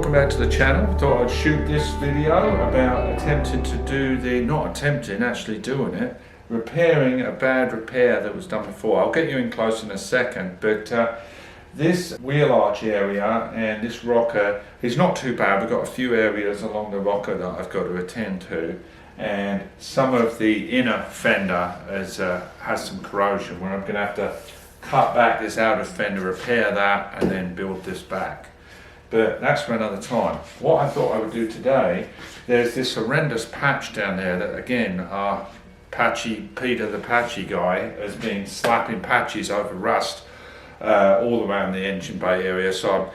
welcome back to the channel. Thought I'd shoot this video about attempting to do the, not attempting, actually doing it, repairing a bad repair that was done before. I'll get you in close in a second, but this wheel arch area and this rocker is not too bad. We've got a few areas along the rocker that I've got to attend to, and some of the inner fender has some corrosion where I'm going to have to cut back this outer fender, repair that, and then build this back. But that's for another time. What I thought I would do today, there's this horrendous patch down there that, again, our Peter the Patchy guy has been slapping patches over rust all around the engine bay area. So I'm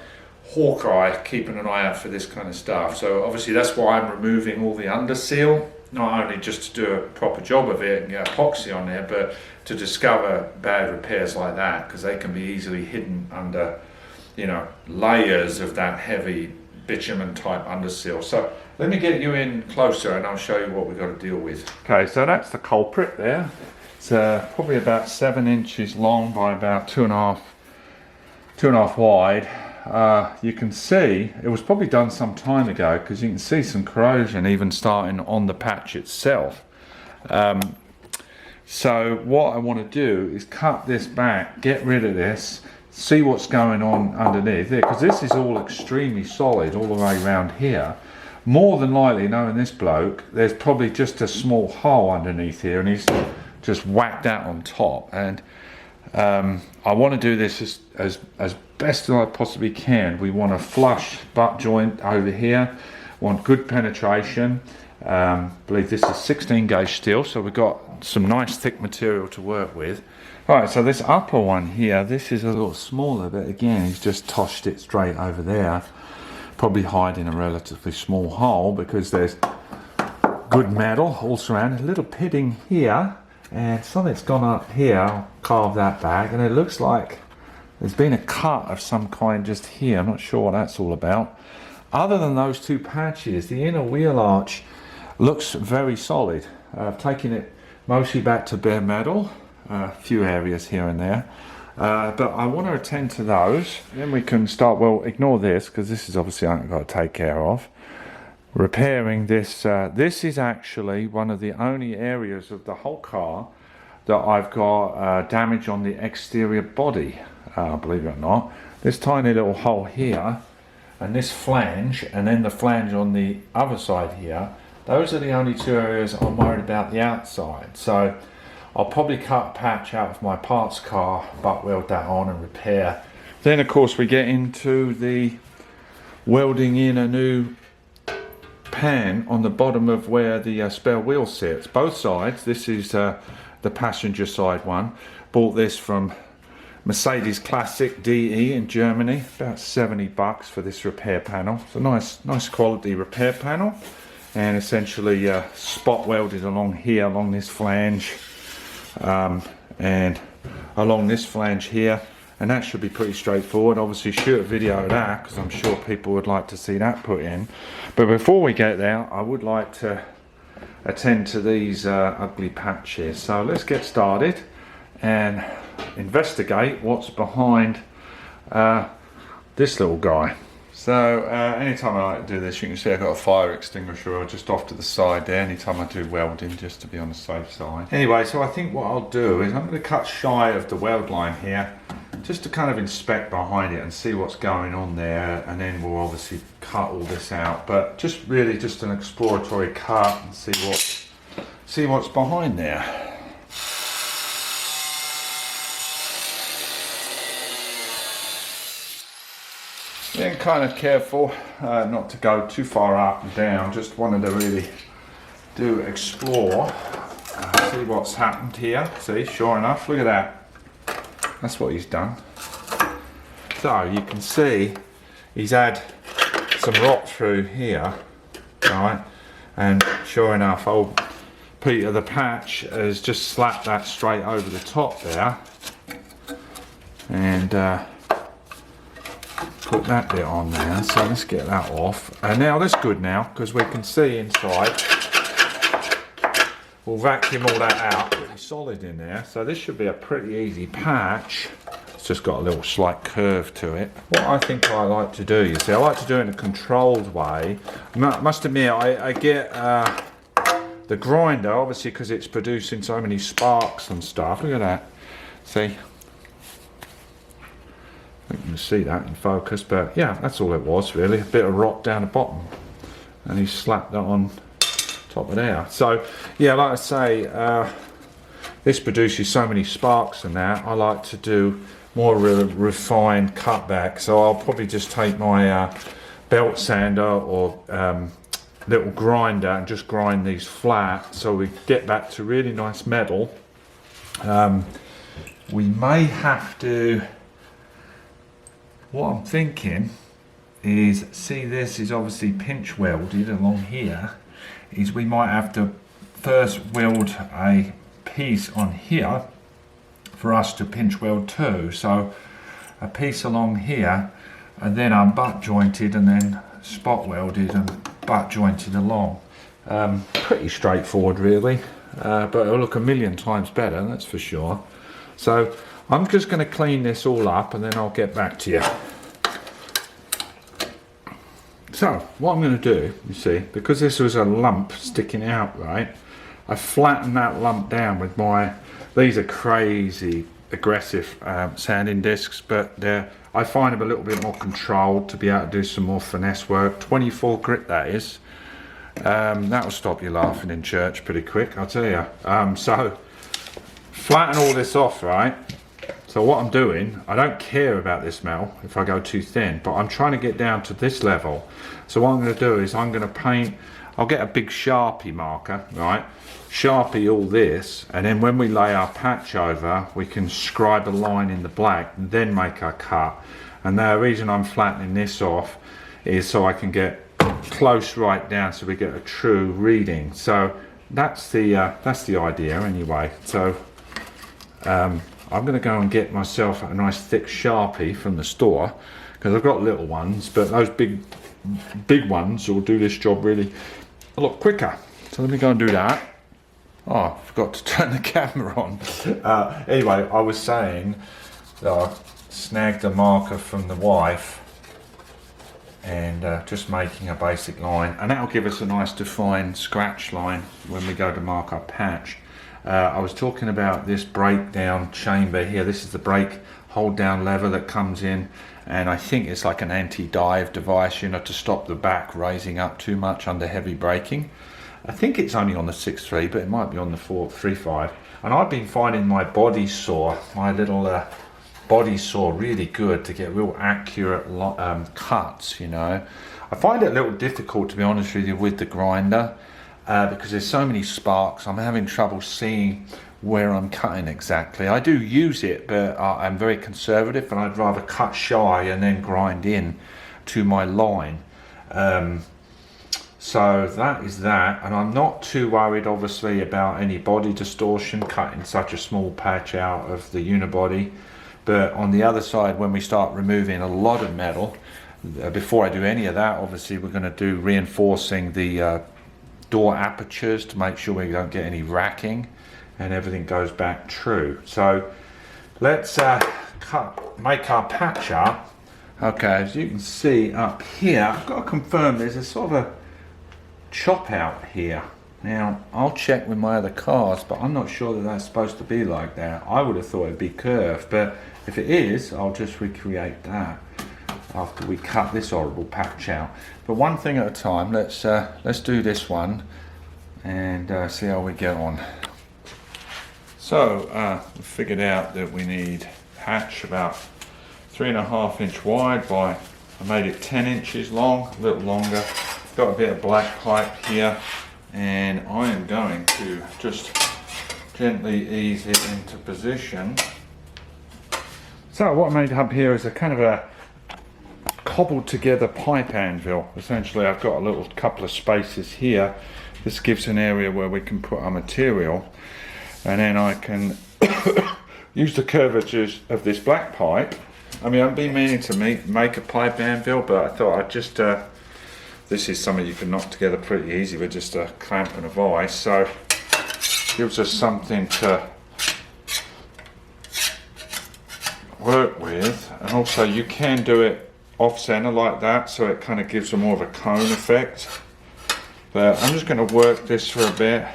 hawkeye, keeping an eye out for this kind of stuff. So obviously that's why I'm removing all the under seal, not only just to do a proper job of it and get epoxy on there, but to discover bad repairs like that, because they can be easily hidden under, you know, layers of that heavy bitumen type underseal. So let me get you in closer and I'll show you what we've got to deal with. Okay, so that's the culprit there. It's probably about 7 inches long by about two and a half wide. You can see it was probably done some time ago, because you can see some corrosion even starting on the patch itself. So what I want to do is cut this back, get rid of this, see what's going on underneath there, because this is all extremely solid all the way around here. More than likely, knowing this bloke, there's probably just a small hole underneath here and he's just whacked that on top. And I want to do this as best as I possibly can. We want a flush butt joint over here, want good penetration. I believe this is 16 gauge steel, so we've got some nice thick material to work with. Right, so this upper one here, this is a little smaller, but again, he's just toshed it straight over there, probably hiding a relatively small hole because there's good metal all surrounded. A little pitting here, and something's gone up here. I'll carve that back, and it looks like there's been a cut of some kind just here. I'm not sure what that's all about. Other than those two patches, the inner wheel arch looks very solid. I've taken it mostly back to bare metal. A few areas here and there, but I want to attend to those. Then we can start, well, ignore this because this is obviously I've got to take care of. Repairing this. This is actually one of the only areas of the whole car that I've got damage on the exterior body, believe it or not. This tiny little hole here and this flange, and then the flange on the other side here, those are the only two areas I'm worried about the outside. So I'll probably cut a patch out of my parts car, butt weld that on and repair. Then of course we get into the welding in a new pan on the bottom of where the spare wheel sits. Both sides. This is the passenger side one. Bought this from Mercedes Classic DE in Germany. About 70 bucks for this repair panel. It's a nice quality repair panel. And essentially spot welded along here, along this flange. And along this flange here, and that should be pretty straightforward. Obviously shoot a video of that because I'm sure people would like to see that put in. But before we get there, I would like to attend to these ugly patches. So let's get started and investigate what's behind this little guy. So anytime I like to do this, you can see I've got a fire extinguisher just off to the side there, anytime I do welding, just to be on the safe side. Anyway, so I think what I'll do is I'm going to cut shy of the weld line here, just to kind of inspect behind it and see what's going on there, and then we'll obviously cut all this out. But just really just an exploratory cut and see what's behind there. Being kind of careful not to go too far up and down, just wanted to really explore, see what's happened here. See, sure enough, look at that. That's what he's done. So you can see he's had some rot through here, right? And sure enough, old Peter the Patch has just slapped that straight over the top there. And put that bit on there, so let's get that off. And now that's good now, because we can see inside. We'll vacuum all that out, pretty solid in there. So this should be a pretty easy patch. It's just got a little slight curve to it. What I think I like to do, you see, I like to do it in a controlled way. I must admit, I get the grinder, obviously, because it's producing so many sparks and stuff. Look at that. See? I think you can see that in focus, but yeah, that's all it was really. A bit of rock down the bottom, and he slapped that on top of there. So yeah, like I say, this produces so many sparks and that. I like to do more refined cutback, so I'll probably just take my belt sander or little grinder and just grind these flat so we get back to really nice metal. We may have to, what I'm thinking is, see, this is obviously pinch welded along here, is we might have to first weld a piece on here for us to pinch weld too. So a piece along here, and then I'm butt jointed and then spot welded and butt jointed along. Pretty straightforward really, but it'll look a million times better, that's for sure. So I'm just going to clean this all up and then I'll get back to you. So what I'm going to do, you see, because this was a lump sticking out, right, I flattened that lump down with my, these are crazy aggressive sanding discs, but I find them a little bit more controlled to be able to do some more finesse work. 24 grit that is. That'll stop you laughing in church pretty quick, I'll tell you. So flatten all this off, right? So what I'm doing, I don't care about this metal if I go too thin, but I'm trying to get down to this level. So what I'm going to do is I'm going to paint, I'll get a big Sharpie marker, right? Sharpie all this, and then when we lay our patch over, we can scribe a line in the black and then make our cut. And the reason I'm flattening this off is so I can get close right down so we get a true reading. So that's the idea anyway. So I'm going to go and get myself a nice thick Sharpie from the store, because I've got little ones, but those big ones will do this job really a lot quicker. So let me go and do that. Oh, I forgot to turn the camera on. Anyway, I was saying that I snagged a marker from the wife and just making a basic line, and that'll give us a nice defined scratch line when we go to mark our patch. I was talking about this breakdown chamber here. This is the brake hold down lever that comes in, and I think it's like an anti-dive device, you know, to stop the back raising up too much under heavy braking. I think it's only on the 6.3, but it might be on the 4.35. And I've been finding my body saw, my little body saw, really good to get real accurate cuts, you know. I find it a little difficult, to be honest with you, with the grinder, because there's so many sparks. I'm having trouble seeing where I'm cutting exactly. I do use it, but I'm very conservative, and I'd rather cut shy and then grind in to my line. So that is that, and I'm not too worried obviously about any body distortion cutting such a small patch out of the unibody. But on the other side, when we start removing a lot of metal, before I do any of that, obviously we're going to do reinforcing the door apertures to make sure we don't get any racking and everything goes back true. So let's make our patch up. Okay, as you can see up here, I've got to confirm there's a sort of a chop out here. Now I'll check with my other cars, but I'm not sure that that's supposed to be like that. I would have thought it'd be curved, but if it is, I'll just recreate that after we cut this horrible patch out. But one thing at a time. Let's do this one and see how we get on. So we figured out that we need patch about 3.5 inch wide by, I made it 10 inches long, a little longer. Got a bit of black pipe here, and I am going to just gently ease it into position. So what I made up here is a kind of a cobbled together pipe anvil. Essentially I've got a little couple of spaces here. This gives an area where we can put our material, and then I can use the curvatures of this black pipe. I mean, I've been meaning to make a pipe anvil, but I thought I'd just this is something you can knock together pretty easy with just a clamp and a vise, so gives us something to work with, and also you can do it off center like that, so it kind of gives a more of a cone effect. But I'm just going to work this for a bit,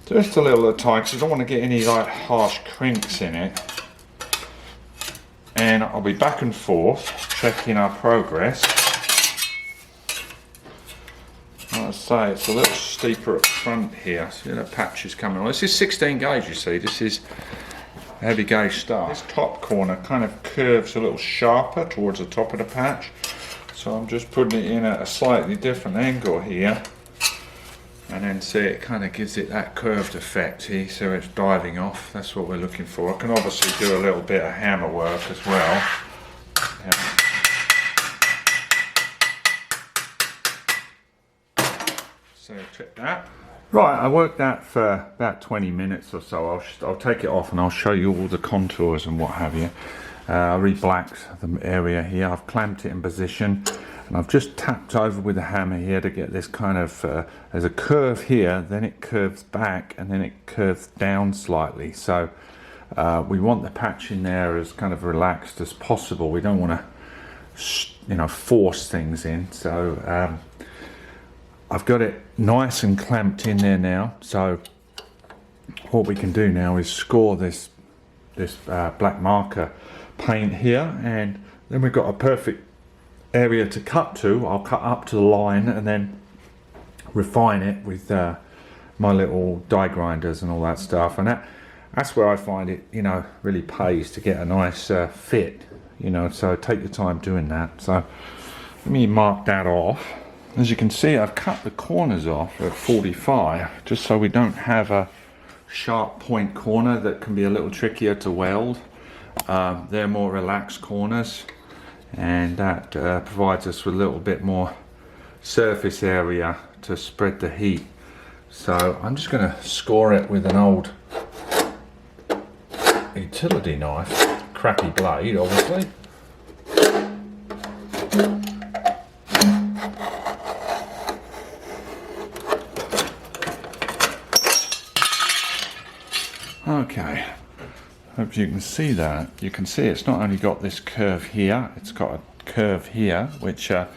just a little at a time, because I don't want to get any like harsh crinks in it. And I'll be back and forth checking our progress. Like I say, it's a little steeper up front here. See that patch is coming on. This is 16 gauge, you see. This is heavy gauge stuff. This top corner kind of curves a little sharper towards the top of the patch. So I'm just putting it in at a slightly different angle here. And then see, it kind of gives it that curved effect here, so it's diving off. That's what we're looking for. I can obviously do a little bit of hammer work as well. Yeah. So check that. Right, I worked that for about 20 minutes or so. I'll take it off and I'll show you all the contours and what have you. I re-blacked the area here. I've clamped it in position. And I've just tapped over with a hammer here to get this kind of, there's a curve here, then it curves back, and then it curves down slightly. So we want the patch in there as kind of relaxed as possible. We don't want to, you know, force things in. So I've got it nice and clamped in there now. So what we can do now is score this black marker paint here, and then we've got a perfect area to cut to. I'll cut up to the line and then refine it with my little die grinders and all that stuff, and that's where I find it, you know, really pays to get a nice fit, you know, so take your time doing that. So let me mark that off. As you can see, I've cut the corners off at 45 just so we don't have a sharp point corner that can be a little trickier to weld. They're more relaxed corners, and that provides us with a little bit more surface area to spread the heat. So I'm just going to score it with an old utility knife, crappy blade obviously. Okay, hope you can see that. You can see it's not only got this curve here, it's got a curve here, which that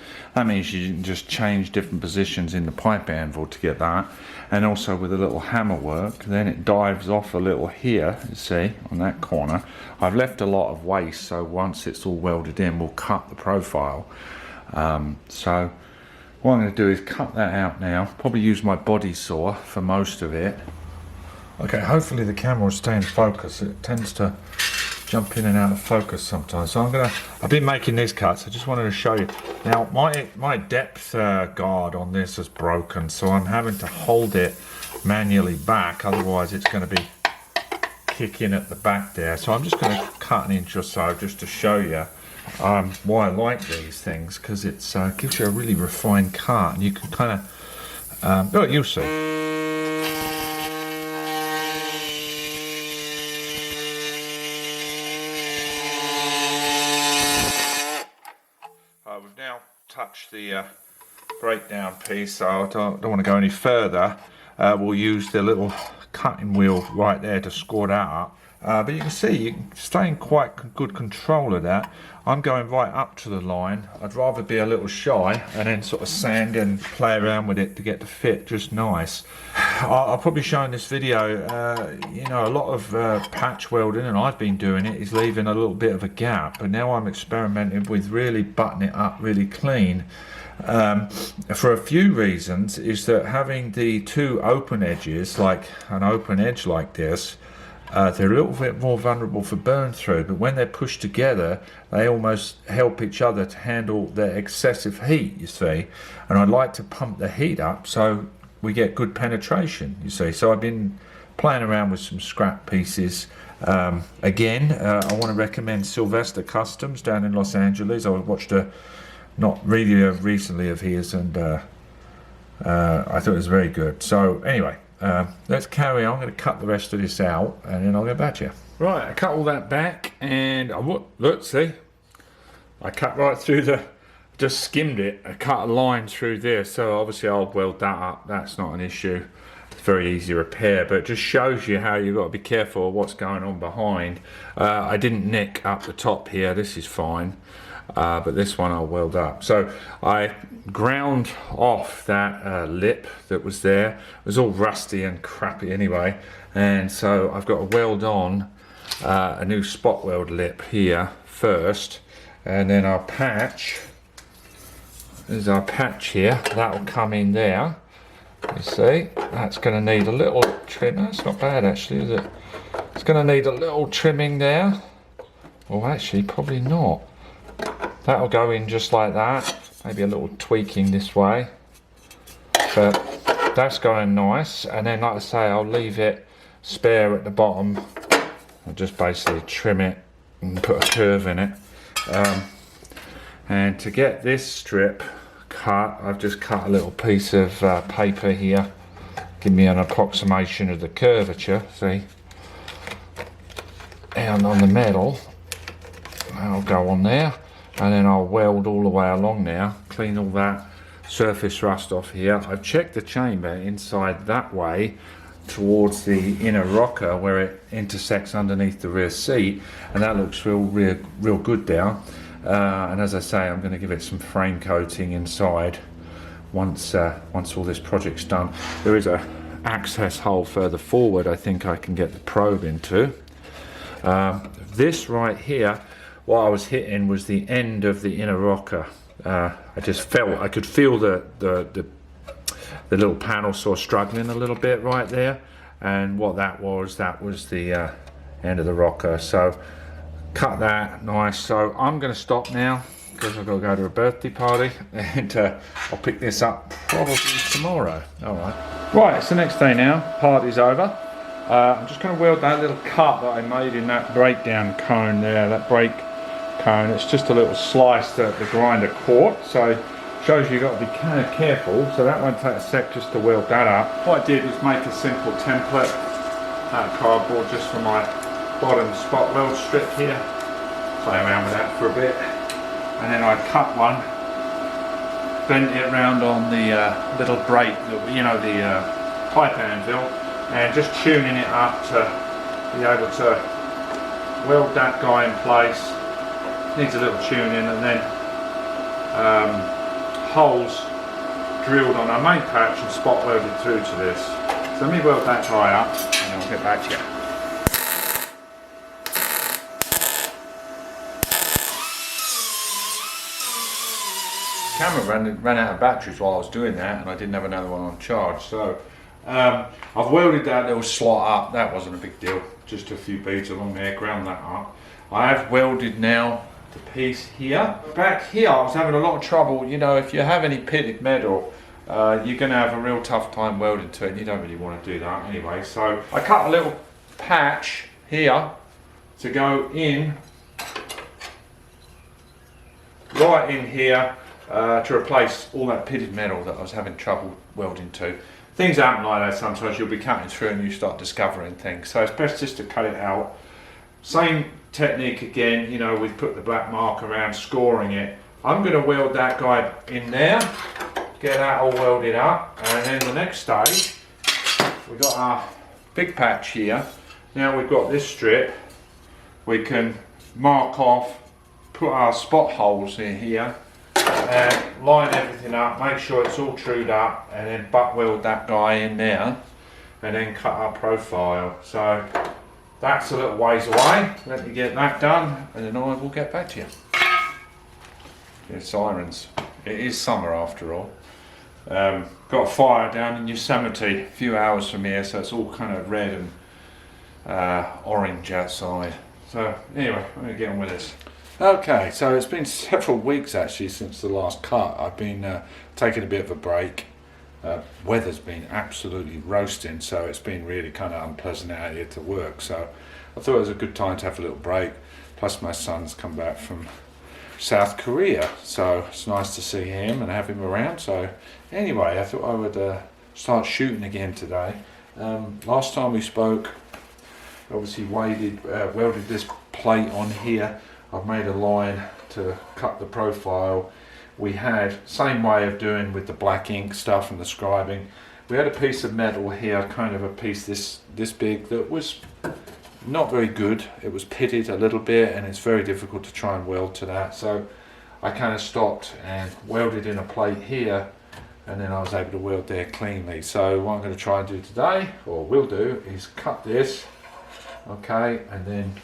means you can just change different positions in the pipe anvil to get that. And also with a little hammer work, then it dives off a little here, you see, on that corner. I've left a lot of waste, so once it's all welded in, we'll cut the profile. So what I'm going to do is cut that out now, probably use my body saw for most of it. Okay, hopefully the camera will stay in focus. It tends to jump in and out of focus sometimes. So I've been making these cuts. I just wanted to show you. Now my depth guard on this is broken, so I'm having to hold it manually back. Otherwise it's going to be kicking at the back there. So I'm just going to cut an inch or so just to show you why I like these things, because it gives you a really refined cut, and you can kind of, oh, you'll see. We've now touched the breakdown piece, so I don't want to go any further. We'll use the little cutting wheel right there to score that up. But you can see, you can stay in quite good control of that. I'm going right up to the line. I'd rather be a little shy and then sort of sand and play around with it to get the fit just nice. I'll probably show in this video, you know, a lot of patch welding, and I've been doing it, is leaving a little bit of a gap. And now I'm experimenting with really buttoning it up really clean. For a few reasons, is that having the two open edges, like an open edge like this, they're a little bit more vulnerable for burn through, but when they're pushed together, they almost help each other to handle the excessive heat, you see. And I'd like to pump the heat up so we get good penetration, you see. So I've been playing around with some scrap pieces. Again, I want to recommend Sylvester Customs down in Los Angeles. I watched a video recently of his, and I thought it was very good. So anyway, let's carry on. I'm going to cut the rest of this out, and then I'll get back to you. Right, I cut all that back, and look, see, I cut right through just skimmed it. I cut a line through there, so obviously I'll weld that up. That's not an issue. very easy repair, but it just shows you how you've got to be careful of what's going on behind. I didn't nick up the top here, this is fine, but this one I'll weld up. So I ground off that lip that was there. It was all rusty and crappy anyway, and so I've got to weld on a new spot weld lip here first, and then our patch, there's our patch here, that will come in there. You see, that's going to need a little trim. That's not bad actually, is it? It's going to need a little trimming there. Well, actually, probably not. That'll go in just like that. Maybe a little tweaking this way. But that's going nice. And then, like I say, I'll leave it spare at the bottom. I'll just basically trim it and put a curve in it. And to get this strip cut, I've just cut a little piece of paper here, give me an approximation of the curvature, see, and on the metal I'll go on there, and then I'll weld all the way along now, clean all that surface rust off here. I've checked the chamber inside that way towards the inner rocker where it intersects underneath the rear seat, and that looks real good down. And as I say, I'm going to give it some frame coating inside once all this project's done. There is a access hole further forward I think I can get the probe into. This right here, what I was hitting was the end of the inner rocker. I just felt, I could feel the little panel sort of struggling a little bit right there, and what that was the end of the rocker. So cut that nice. So I'm going to stop now because I've got to go to a birthday party, and I'll pick this up probably tomorrow. Right, it's the next day now, party's over. I'm just going to weld that little cut that I made in that breakdown cone there, that brake cone. It's just a little slice that the grinder caught, so shows you've got to be kind of careful. So that won't take a sec just to weld that up. What I did was make a simple template out of cardboard just for my bottom spot weld strip here. Play around with that for a bit, and then I cut one, bent it around on the little brake, you know, the pipe anvil, and just tuning it up to be able to weld that guy in place. Needs a little tuning, and then holes drilled on our main patch and spot welded through to this. So let me weld that guy up, and I'll get back to you. Camera ran out of batteries while I was doing that, and I didn't have another one on charge, so I've welded that little slot up. That wasn't a big deal, just a few beads along there, ground that up. I have welded now the piece here. Back here I was having a lot of trouble. You know, if you have any pitted metal, you're going to have a real tough time welding to it, and you don't really want to do that anyway. So I cut a little patch here to go in, right in here, to replace all that pitted metal that I was having trouble welding to. Things happen like that sometimes. You'll be cutting through and you start discovering things, so it's best just to cut it out. Same technique again, you know, we've put the black mark around, scoring it. I'm going to weld that guy in there, get that all welded up, and then the next stage we've got our big patch here. Now we've got this strip, we can mark off, put our spot holes in here, and line everything up, make sure it's all trued up, and then butt weld that guy in there, and then cut our profile. So that's a little ways away. Let me get that done, and then I will get back to you. Yeah, sirens. It is summer after all. Got a fire down in Yosemite a few hours from here, so it's all kind of red and orange outside. So anyway, I'm going to get on with this. Okay, so it's been several weeks actually since the last cut. I've been taking a bit of a break. Weather's been absolutely roasting, so it's been really kind of unpleasant out here to work. So I thought it was a good time to have a little break. Plus my son's come back from South Korea, so it's nice to see him and have him around. So anyway, I thought I would start shooting again today. Last time we spoke, obviously welded this plate on here. I've made a line to cut the profile. We had same way of doing with the black ink stuff and the scribing. we had a piece of metal here, kind of a piece this big, that was not very good. It was pitted a little bit, and it's very difficult to try and weld to that. So I kind of stopped and welded in a plate here, and then I was able to weld there cleanly. So what I'm going to try and do today, or will do, is cut this, okay, and then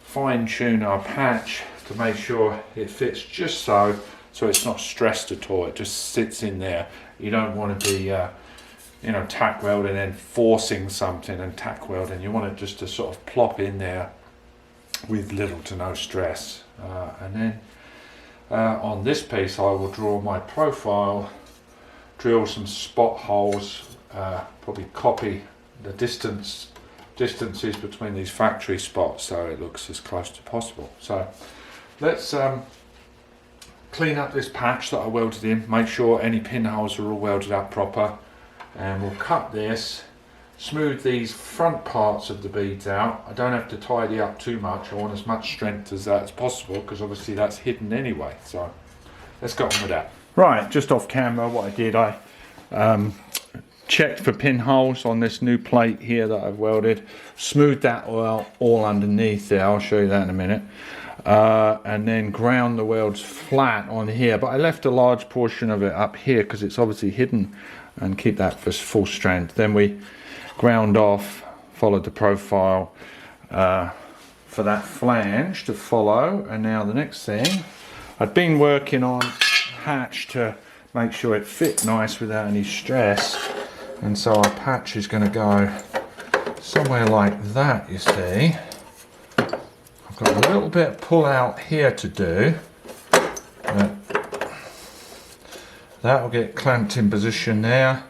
fine tune our patch to make sure it fits just so it's not stressed at all. It just sits in there. You don't want to be you know, tack welding and forcing something and tack welding. You want it just to sort of plop in there with little to no stress. And then on this piece I will draw my profile, drill some spot holes, probably copy the distances between these factory spots so it looks as close as possible. So let's clean up this patch that I welded in, make sure any pinholes are all welded up proper, and we'll cut this, smooth these front parts of the beads out. I don't have to tidy up too much. I want as much strength as that as possible, because obviously that's hidden anyway. So let's get on with that. Right, just off camera, what I did, I checked for pinholes on this new plate here that I've welded, smoothed that all underneath there. I'll show you that in a minute. And then ground the welds flat on here, but I left a large portion of it up here because it's obviously hidden, and keep that for full strength. Then we ground off, followed the profile for that flange to follow. And now the next thing, I've been working on patch to make sure it fit nice without any stress, and so our patch is going to go somewhere like that, you see. Got a little bit of pull out here to do, but that will get clamped in position there.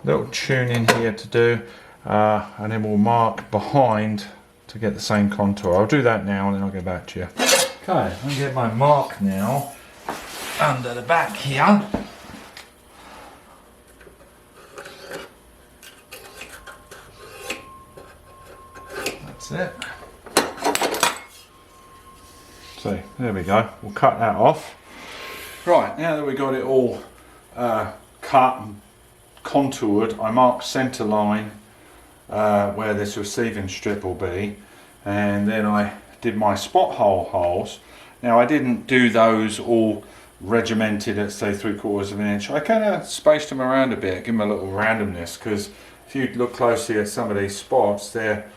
Little tuning here to do, and then we'll mark behind to get the same contour. I'll do that now and then I'll get back to you. Okay, I'm going to get my mark now under the back here. That's it. So there we go, we'll cut that off. Right, now that we got it all cut and contoured, I marked centre line where this receiving strip will be, and then I did my spot hole holes. Now I didn't do those all regimented at say 3/4 of an inch. I kind of spaced them around a bit, give them a little randomness, because if you look closely at some of these spots, they're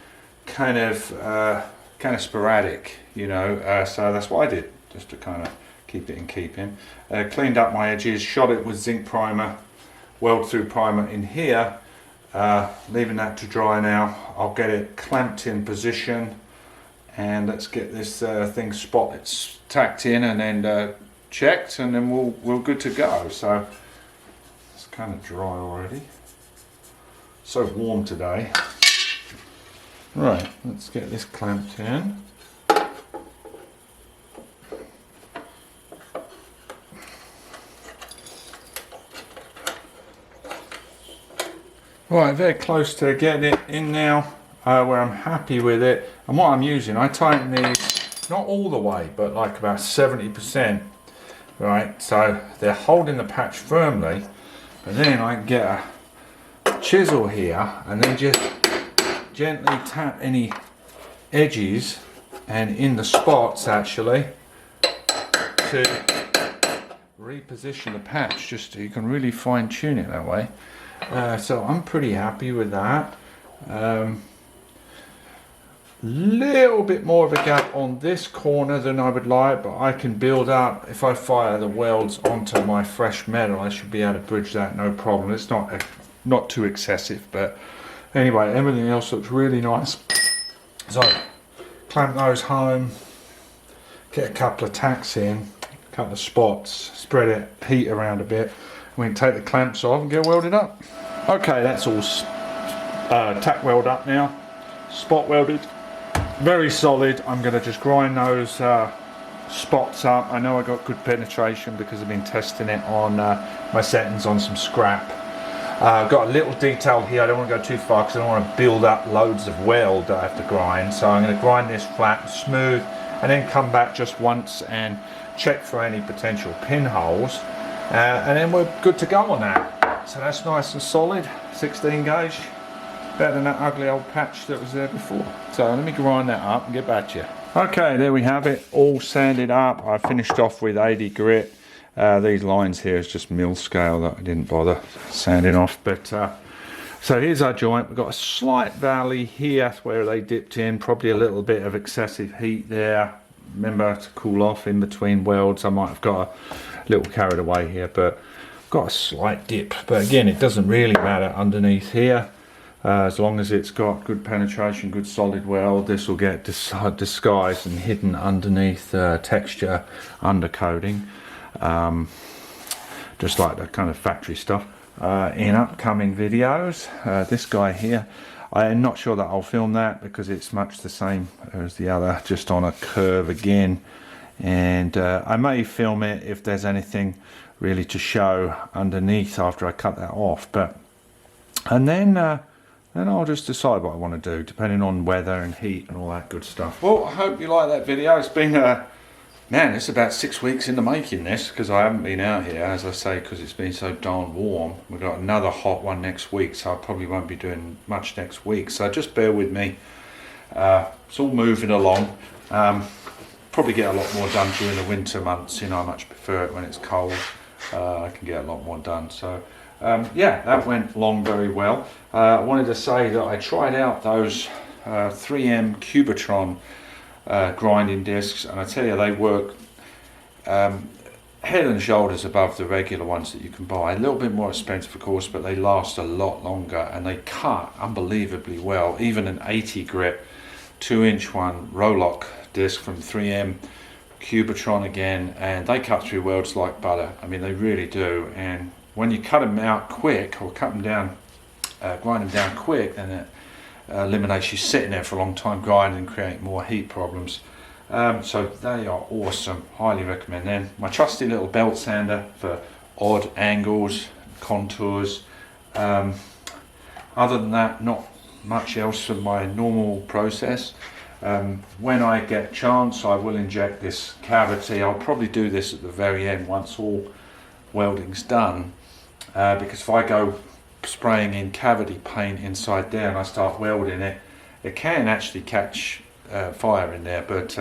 kind of sporadic, you know, so that's what I did, just to kind of keep it in keeping. Cleaned up my edges, shot it with zinc primer, weld through primer in here, leaving that to dry now. I'll get it clamped in position, and let's get this thing tacked in and then checked, and then we're good to go. So it's kind of dry already, so warm today. Right, let's get this clamped in. Right, very close to getting it in now, where I'm happy with it. And what I'm using, I tighten these, not all the way, but like about 70%. Right, so they're holding the patch firmly, but then I can get a chisel here and then just gently tap any edges and in the spots actually to reposition the patch, just so you can really fine tune it that way. So I'm pretty happy with that. Little bit more of a gap on this corner than I would like, but I can build up. If I fire the welds onto my fresh metal, I should be able to bridge that no problem. It's not too excessive, but anyway, everything else looks really nice. So clamp those home, get a couple of tacks in, a couple of spots, spread it, heat around a bit, and we can take the clamps off and get welded up. Okay, that's all tack weld up now, spot welded, very solid. I'm going to just grind those spots up. I know I got good penetration because I've been testing it on my settings on some scrap. I've got a little detail here. I don't want to go too far because I don't want to build up loads of weld that I have to grind. So I'm going to grind this flat and smooth, and then come back just once and check for any potential pinholes, and then we're good to go on that. So that's nice and solid, 16 gauge. Better than that ugly old patch that was there before. So let me grind that up and get back to you. Okay, there we have it, all sanded up. I finished off with 80 grit. These lines here is just mill scale that I didn't bother sanding off. But so here's our joint. We've got a slight valley here where they dipped in, probably a little bit of excessive heat there. Remember to cool off in between welds. I might have got a little carried away here, but got a slight dip. But again, it doesn't really matter underneath here. As long as it's got good penetration, good solid weld, this will get disguised and hidden underneath texture undercoating, just like the kind of factory stuff. In upcoming videos, this guy here, I'm not sure that I'll film that because it's much the same as the other, just on a curve again. And I may film it if there's anything really to show underneath after I cut that off. And then I'll just decide what I want to do, depending on weather and heat and all that good stuff. Well, I hope you like that video. It's been, man, it's about 6 weeks in the making this, because I haven't been out here, as I say, because it's been so darn warm. We've got another hot one next week, so I probably won't be doing much next week. So just bear with me. It's all moving along. Probably get a lot more done during the winter months. You know, I much prefer it when it's cold. I can get a lot more done. So yeah, that went along very well. I wanted to say that I tried out those 3M Cubitron grinding discs, and I tell you, they work head and shoulders above the regular ones that you can buy. A little bit more expensive, of course, but they last a lot longer and they cut unbelievably well. Even an 80 grit 2-inch one Roloc disc from 3M Cubitron again, and they cut through welds like butter. I mean, they really do. And when you cut them out quick, or cut them down, grind them down quick, then it eliminates you sitting there for a long time grinding and create more heat problems. So they are awesome, highly recommend them. My trusty little belt sander for odd angles, contours. Other than that, not much else of my normal process. When I get a chance, I will inject this cavity. I'll probably do this at the very end once all welding's done, because if I go spraying in cavity paint inside there and I start welding it, it can actually catch fire in there, but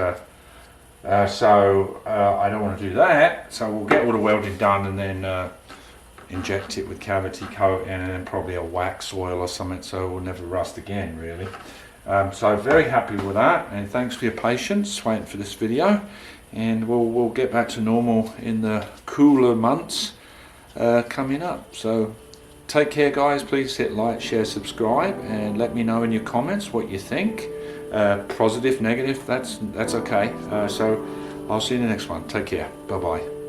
so I don't want to do that. So we'll get all the welding done and then inject it with cavity coating and then probably a wax oil or something, so it will never rust again, really. So very happy with that, and thanks for your patience waiting for this video, and we'll get back to normal in the cooler months coming up. So take care, guys. Please hit like, share, subscribe, and let me know in your comments what you think. Positive, negative, that's okay. So I'll see you in the next one. Take care. Bye bye.